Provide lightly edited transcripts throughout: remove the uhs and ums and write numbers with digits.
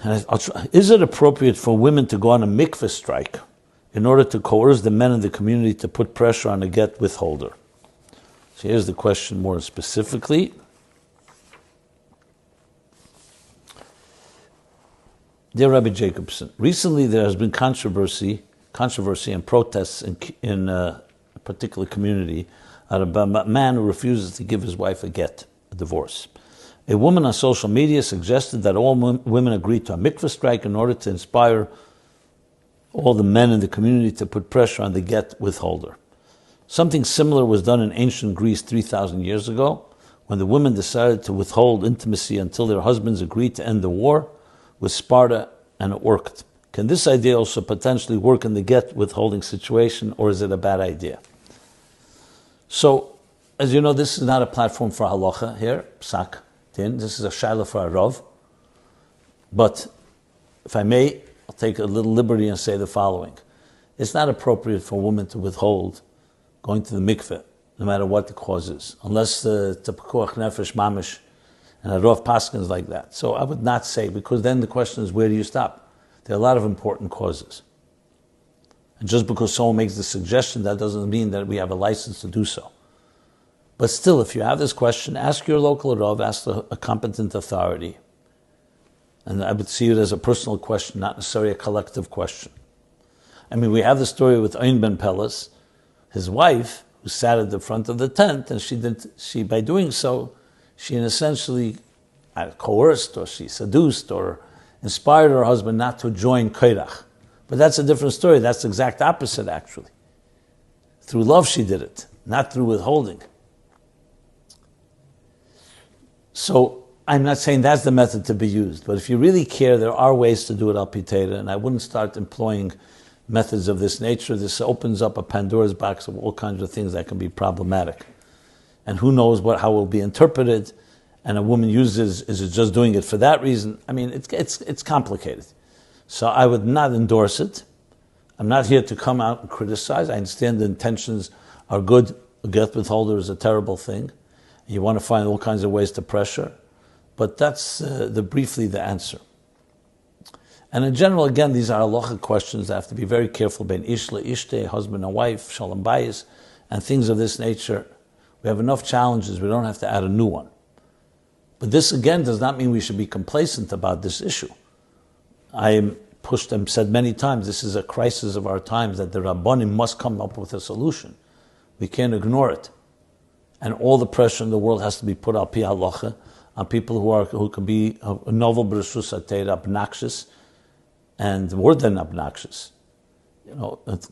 Is it appropriate for women to go on a mikvah strike in order to coerce the men in the community to put pressure on a get withholder? So here's the question more specifically. Dear Rabbi Jacobson, recently there has been controversy and protests in a particular community about a man who refuses to give his wife a get, a divorce. A woman on social media suggested that all women agree to a mikvah strike in order to inspire all the men in the community to put pressure on the get withholder. Something similar was done in ancient Greece 3,000 years ago, when the women decided to withhold intimacy until their husbands agreed to end the war with Sparta, and it worked. Can this idea also potentially work in the get withholding situation, or is it a bad idea? So, as you know, this is not a platform for halacha here, psak. This is a shaila for a rav. But if I may, I'll take a little liberty and say the following. It's not appropriate for a woman to withhold going to the mikveh, no matter what the cause is, unless the pekuach nefesh mamish and a rav paskins like that. So I would not say, because then the question is, where do you stop? There are a lot of important causes. And just because someone makes the suggestion, that doesn't mean that we have a license to do so. But still, if you have this question, ask your local rav, ask a competent authority. And I would see it as a personal question, not necessarily a collective question. I mean, we have the story with Ein ben Peles, his wife, who sat at the front of the tent, and by doing so, she essentially coerced, or she seduced, or inspired her husband not to join Kairach. But that's a different story. That's the exact opposite, actually. Through love she did it, not through withholding. So I'm not saying that's the method to be used, but if you really care, there are ways to do it al pi Torah, and I wouldn't start employing methods of this nature. This opens up a Pandora's box of all kinds of things that can be problematic. And who knows how it will be interpreted, and a woman uses, is it just doing it for that reason? I mean, it's complicated. So I would not endorse it. I'm not here to come out and criticize. I understand the intentions are good. A get withholder is a terrible thing. You want to find all kinds of ways to pressure. But that's briefly the answer. And in general, again, these are halachic questions that have to be very careful. Ben ish le'ishteh, husband and wife, shalom bayis, and things of this nature. We have enough challenges. We don't have to add a new one. But this, again, does not mean we should be complacent about this issue. I am pushed and said many times, this is a crisis of our times, that the Rabbanim must come up with a solution. We can't ignore it. And all the pressure in the world has to be put al pi halacha on people who can be novel b'reshus atera, obnoxious, and more than obnoxious,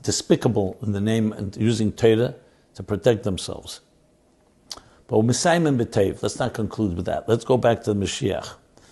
despicable in the name and using Torah to protect themselves. But Misayim b'teiv, let's not conclude with that. Let's go back to the Mashiach.